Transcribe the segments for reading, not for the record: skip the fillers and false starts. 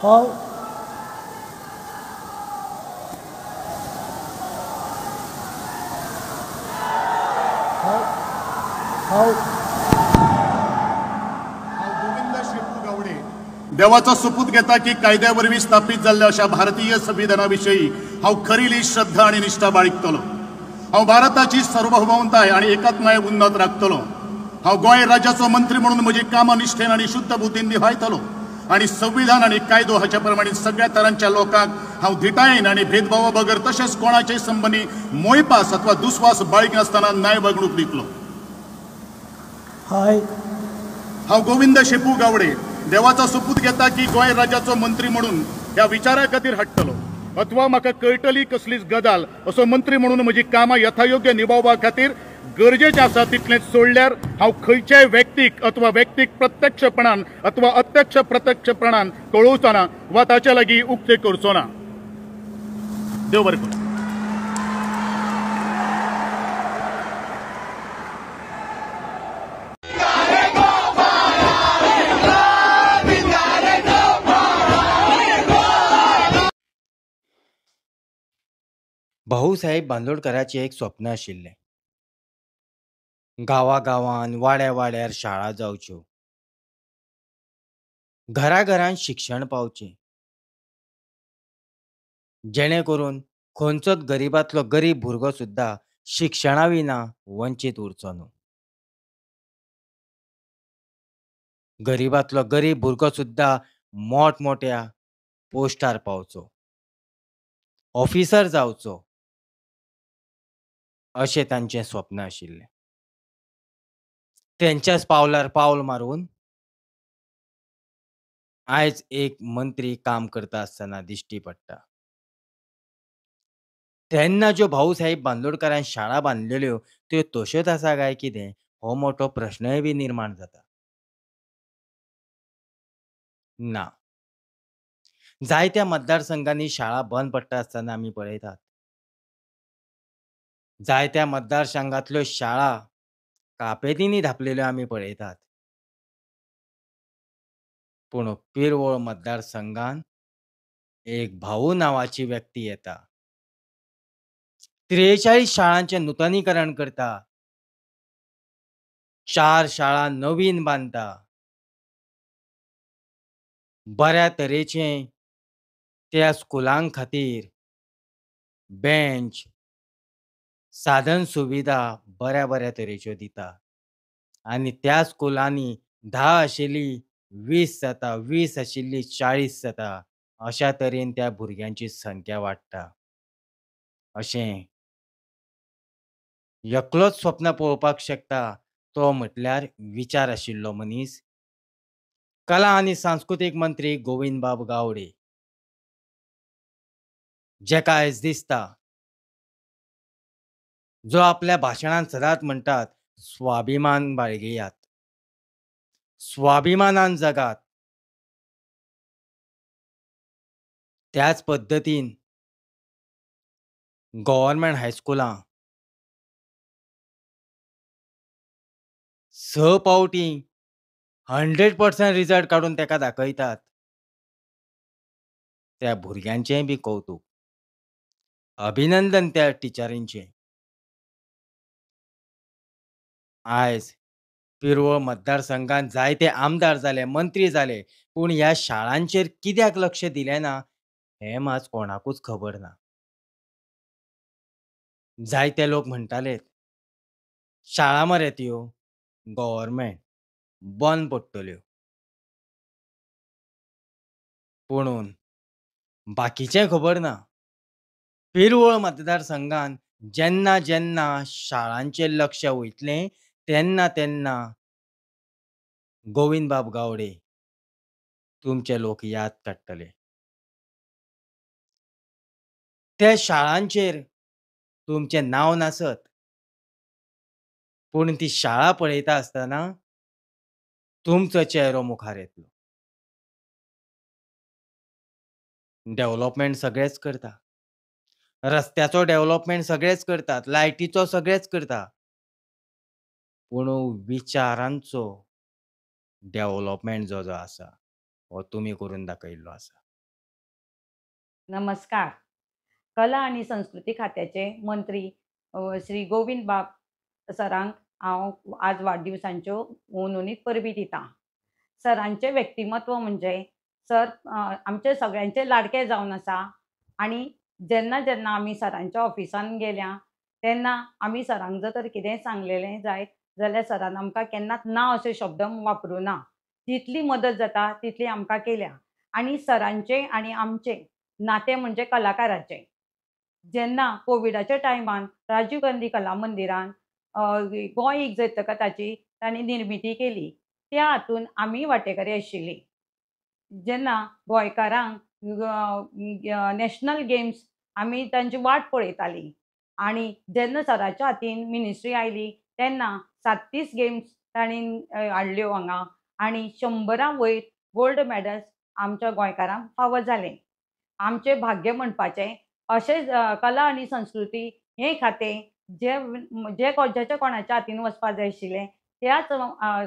हांव हांव हांव गोविंद शेपू गावडे देवाचा सोपूत घेता की कायद्यावरवी स्थापित जाल्ल्या अशा भारतीय संविधानाविषयी हांव खरी श्रद्धा आणि निष्ठा बाळगतलो। हांव भारताची सार्वभौमताय आणि एकात्मय उन्नत राखतलो। हांव गोंय राज्याचो मंत्री म्हणून म्हजी कामां निश्ठेन आणि शुद्ध बुद्दीन निभायतलो आणि संविधान आणि कायदो हाच्या प्रमाणे सगळ्या तरांच्या लोकांक हांव धिटायेन आणि भेदभावा बगर तशेंच कोणाचेय संबंधी मोयपास अथवा दुस्वास बाळगिनासतना न्याय वागणूक दितलो। हाय हांव गोविंद शेपू गावडे देवाचा सोपूत घेता की गोंय राज्याचो मंत्री म्हणून ह्या विचारा खातीर हाडटलो अथवा म्हाका कळटली कसलीच गजाल असो मंत्री म्हणून म्हजी कामां यथायोग्य निभावपा खातीर गरजेचें आसा तितलेंच सोडल्यार हांव खंयच्याय व्यक्तीक अथवा व्यक्तीक प्रत्यक्षपणान अथवा अप्रत्यक्ष प्रत्यक्षपणान कळोवचो वा ताचे लागीं उक्ते करचो ना। देव बरें करूं। भाऊसाहेब बांदोडकरांचें एक स्वप्न आशिल्लें। गांवागांवांत वाड्या वाड्यार शाळा जावच्यो, घराघरांत शिक्षण पावचें, जेणे करून खंयचोच गरिबांतलो गरीब भुरगो सुद्दां शिक्षणा विना वंचीत उरचो न्हय। गरिबांतलो गरीब भुरगो सुद्दां मोठमोठ्या पोस्टार पावचो, ऑफिसर जावचो, अशें तांचें स्वप्न आशिल्लें। तेंच्याच पावलार पावल मारून आयज एक मंत्री काम करता आसतना दिश्टी पडटा। तेन्ना ज्यो भाऊसाहेब बांदोडकरान शाळा बांदलेल्यो त्यो तश्योच आसा काय कितें हो मोठो प्रश्नय बी निर्माण जाता। ना, जायत्या मतदारसंघांनी शाळा बंद पडटा आसतना आमी पळयतात। जायत्या मतदारसंघांतल्यो शाळा कापेतींनी धांपलेल्यो आमी पळयतात। पूण पिरवोळ मतदारसंघान एक भाऊ नांवाची व्यक्ती येता, 43 शाळांचें नूतनीकरण करता, 4 शाळा नवीन बांदता, बऱ्या तरेचें त्या स्कुलां खातीर बेंच, साधन सुविधा बऱ्या बऱ्या तरेच्यो दिता आनी त्या स्कुलांनी 10 आशिल्ली 20 जाता, 20 आशिल्ली 40 जाता, अशा तरेन त्या भुरग्यांची संख्या वाडटा। अशें एकलोच स्वप्न पळोवपाक शकता तो म्हटल्यार विचार आशिल्लो मनीस कला आनी सांस्कृतीक मंत्री गोविंद बाब गावडे, जेका आयज दिसता जो आपल्या भाशणांत सदांच म्हणटात स्वाभिमान बाळगियात, स्वाभिमानान जगात। त्याच पद्दतीन गव्हर्नमेंट हायस्कुलां 6 पावटी 100% रिजल्ट काडून तेका दाखयतात। त्या भुरग्यांचेंय बी कौतुक, अभिनंदन त्या टिचरींचें। आयज पिरवळ मतदारसंघांत जायते आमदार जाले, मंत्री जाले, पूण ह्या शाळांचेर कित्याक लक्ष दिलें ना हें मात कोणाकूच खबर ना। जायते लोक म्हणटाले शाळा मरे त्यो गव्हर्नमेंट बंद पडटल्यो, पुणून बाकीचें खबर ना। पिरवळ मतदारसंघान जेन्ना जेन्ना शाळांचेर लक्ष वयतलें तेन्ना तेन्ना गोविंद बाब गावडे तुमचे लोक याद काडटले। त्या शाळांचेर तुमचें नांव नासत, पूण ती शाळा पळयता आसतना तुमचो चेहरो मुखार येतलो। डेव्हलपमेंट सगळेच करता, रस्त्याचो डेव्हलपमेंट सगळेच करतात, लायटीचो सगळेच करता, पूण विचारांचो डेव्हलपमेंट जो आसा हो तुमी करून दाखयल्लो आसा। नमस्कार. कला आणि संस्कृती खात्याचे मंत्री श्री गोविंद बाब सरांक हांव आज वाडदिवसांच्यो उणीक परबीं दितां. सरांचें व्यक्तिमत्व म्हणजे सर आमचे सगळ्यांचे लाडके जावन आसा आनी जेन्ना आमी सरांच्या ऑफिसान गेल्या, तेन्ना आमी सरांक जर तर कितेंय सांगलेलें जायत जाल्यार सरान आमकां केन्नाच ना अशे शब्द वापरूं ना. जितली मदत जाता तितली आमकां केल्या आनी सरांचें आनी आमचें नातें म्हणजे कलाकाराचें. जेन्ना कोविडाच्या टायमान राजीव गांधी कला मंदिरान गोंय एक जैतकताची तांणी निर्मिती केली. त्या हातून आमी वांटेकरी आशिल्लीं. जेन्ना गोंयकारांक नॅशनल गेम्स आमी तांची वाट पळयतालीं आनी जेन्ना सराच्या हातीन मिनिस्ट्री आयली तेन्ना 37 गेम्स तांणी हाडल्यो हांगा आनी 100 वयर गोल्ड मेडल्स आमच्या गोंयकारांक फावो जाले. आमचें भाग्य म्हणपाचें अशेंच कला आनी संस्कृती हें खातें जेच्या कोणाच्या हातीन वचपाक जाय आशिल्लें त्याच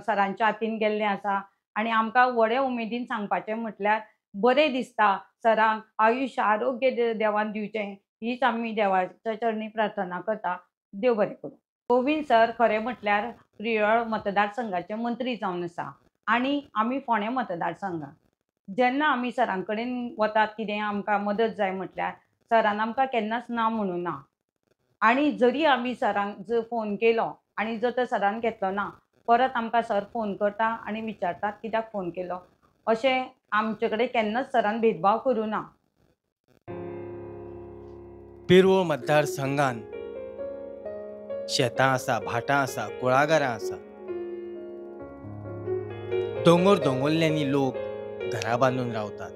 सरांच्या हातीन गेल्लें आसा आनी आमकां व्हडे उमेदीन सांगपाचें म्हटल्यार बरें दिसता सरांक आयुश्य आरोग्य देवान दिवचें हीच आमी देवाच्या चरणी प्रार्थना करता. देव बरें करूं. गोविंद सर खरें म्हटल्यार प्रियळ मतदारसंघाचे मंत्री जावन आसा आनी आमी फोंडें मतदारसंघाक. जेन्ना आमी सरां कडेन वतात कितें आमकां मदत जाय म्हटल्यार सरान आमकां केन्नाच ना म्हणूं ना. आनी जरी आमी सरांक जर फोन केलो आनी जर तर सरान घेतलो ना, परत आमकां सर फोन करता आनी विचारतात कित्याक फोन केलो. अशें आमचे कडेन केन्नाच सरान भेदभाव करूं ना. पिरवो मतदारसंघान शेतां आसा, भाटां आसा, कुळागरां आसा. दोंगर दोंगुल्ल्यांनी लोक घरां बांदून रावतात.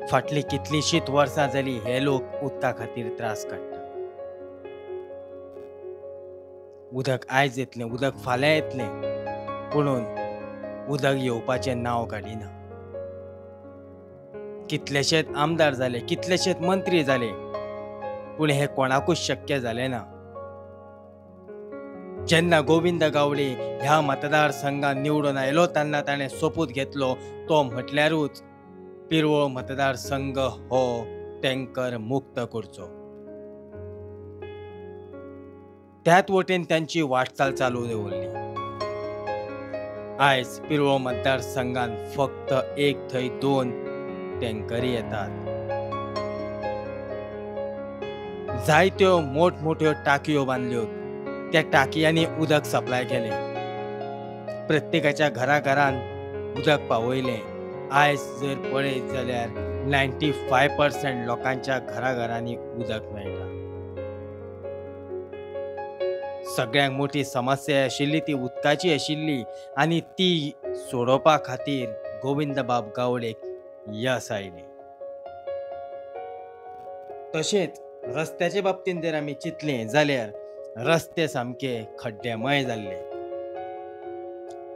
फाटलीं कितलींशींच वर्सां जालीं हे लोक उदका खातीर त्रास काडटात. उदक आयज येतलें, उदक फाल्यां येतलें, पुणून उदक येवपाचें नांव काडिना. कितलेशेच आमदार जाले, कितलेशेच मंत्री जाले, पूण हें कोणाकूच शक्य जालें ना. जेन्ना गोविंद गावडे ह्या मतदारसंघान निवडून आयलो तेन्ना ताणें सोपूत घेतलो तो म्हटल्यारूच पिरवो मतदारसंघ हो टँकर मुक्त करचो. त्याच वटेन तांची वाटचाल चालू दवरली. आयज पिरवो मतदारसंघान फक्त एक थंय 2 टँकरी येतात. जायत्यो मोठमोठ्यो टाकयो बांदल्यो, त्या टाकयांनी उदक सप्लाय केलें. प्रत्येकाच्या घराघरान उदक पावयलें. आयज जर पळयत जाल्यार 95% लोकांच्या घराघरांनी उदक मेळटा. सगळ्यांत मोठी समस्या आशिल्ली ती उदकाची आशिल्ली आनी ती सोडोवपा खातीर गोविंद बाब गावडेक यश आयलें. तशेंच रस्त्याचे बाबतींत जर आमी चिंतलें जाल्यार रस्ते सामके खड्डेमय जाल्ले.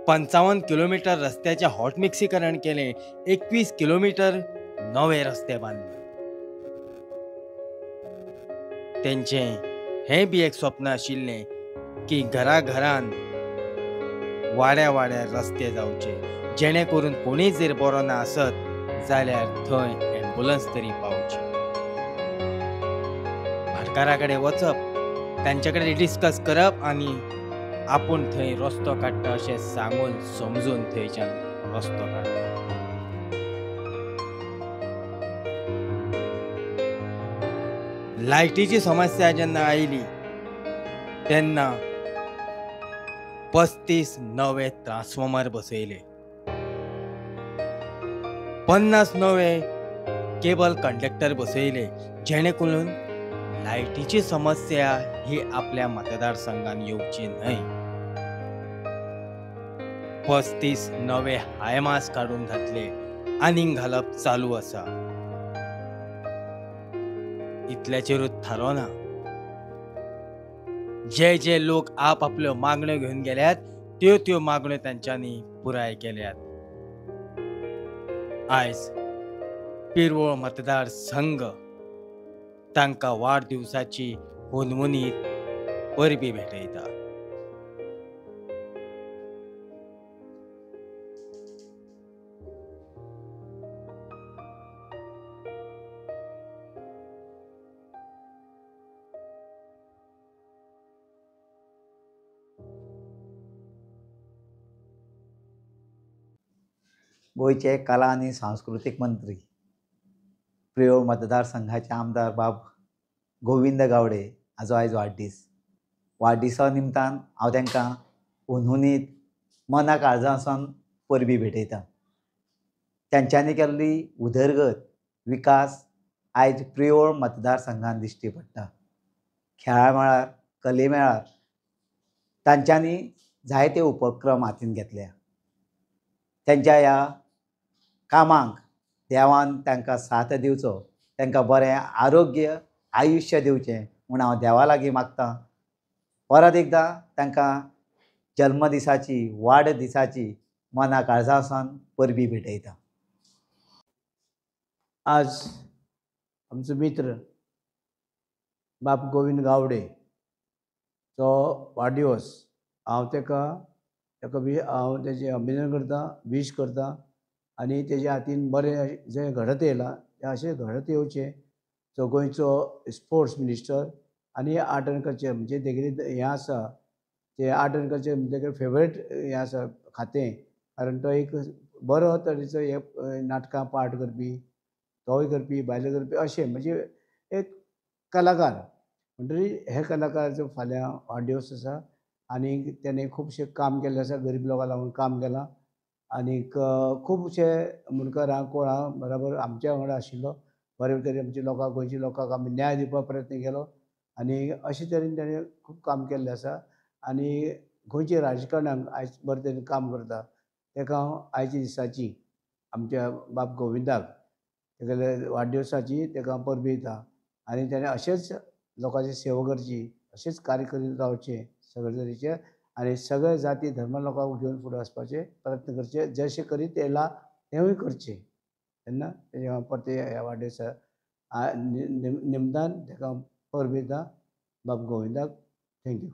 55 किलोमीटर रस्त्याचें हॉट मिक्सीकरण केलें. 21 किलोमीटर नवे रस्ते बांदले. तेंचें हें बी एक स्वप्न आशिल्लें की घराघरान वाड्या रस्ते जावचे, जेणे करून कोणीय जर बरो ना आसत जाल्यार थंय ॲम्ब्युलन्स तरी पावची. भाटकारा कडेन वचप, तांचे कडेन डिस्कस करप आनी आपूण थंय रस्तो काडटा अशें सांगून समजून थंयच्यान रस्तो काडप. लायटीची समस्या जेन्ना आयली तेन्ना 35 नवे ट्रान्सफॉर्मर बसयले. 50 नवे केबल कंडक्टर बसयले, जेणे करून लायटीची समस्या ही आपल्या मतदारसंघान येवची न्हय. 35 नवे हायमास काडून घातले, आनीक घालप चालू आसा. इतल्याचेरूच थारोना. जे लोक आपल्यो मागण्यो घेवन गेल्यात त्यो मागण्यो तांच्यांनी पुराय केल्यात. आयज पिरवो मतदारसंघ तांकां वाडदिवसाची हुनहुनीत परबीं भेटयता. गोयचे कला आनी सांस्कृतीक मंत्री प्रियो मतदारसंघाचे आमदार बाब गोविंद गावडे हाजो आयज वाडदिसा निमतान हांव तांकां उनहुनीत मना काळजासावन परबीं भेटयतां. तांच्यांनी केल्ली उदरगत विकास आयज प्रियोळ मतदारसंघात दिश्टी पडटा. खेळा मेळार कले मेळार तांच्यांनी जायते उपक्रम हातीन घेतल्या. त्यांच्या ह्या कामांक देवान तांकां साथ दिवचो, तांकां बरें आरोग्य आयुश्य दिवचें म्हूण हांव देवा लागीं मागतां. परत एकदां तांकां जल्मदिसाची वाडदिसाची मना काळजासावन परबीं भेटयतां. आज आमचो मित्र बाब गोविंद गावडे तो वाडदिवस हांव ताका हांव तेजें अभिनंदन करतां, विश करतां आनी तेज्या हातीन बरें जें घडत येयलां तें अशें घडत येवचें. जो गोंयचो स्पोर्ट्स मिनिस्टर आनी आर्ट एंड कल्चर म्हणजे तेगेलें हें आसा तें आर्ट एंड कल्चर म्हणजे तेगे फेवरेट हें आसा खातें, कारण तो एक बरो तरेचो हे नाटकां पार्ट करपी, तोय करपी भायले करपी अशें म्हणजे एक कलाकार. म्हणटरीर हे कलाकाराचो फाल्यां वाडदिवस आसा आनी तेणें खुबशें काम केल्लें आसा, गरीब लोकां लागून काम केलां आनीक खुबशे मुणकरां कोळां बराबर आमच्या वांगडा आशिल्लो. बरे तरेन आमच्या लोकांक गोंयच्या लोकांक आमी न्याय दिवपाक प्रयत्न केलो आनी अशे तरेन तेणें खूब काम केल्लें आसा आनी गोंयच्या राजकारणाक आयज बरे तरेन काम करता. ताका हांव आयच्या दिसाची आमच्या बाब गोविंदाक तेगेल्या वाडदिवसाची ताका हांव परबीं दितां आनी तेणें अशेंच लोकांची सेवा करची, अशेंच कार्य करीत रावचें सगळे तरेचे आनी सगळे जाती धर्म लोकांक घेवन फुडें वचपाचे प्रयत्न करचे. जशें करीत येयलां तेंवूय करचें. तेन्ना तेजे हांव परते ह्या वाडदिवसा निमतान ताका हांव परबीं दितां बाब गोविंदाक. थँक्यू.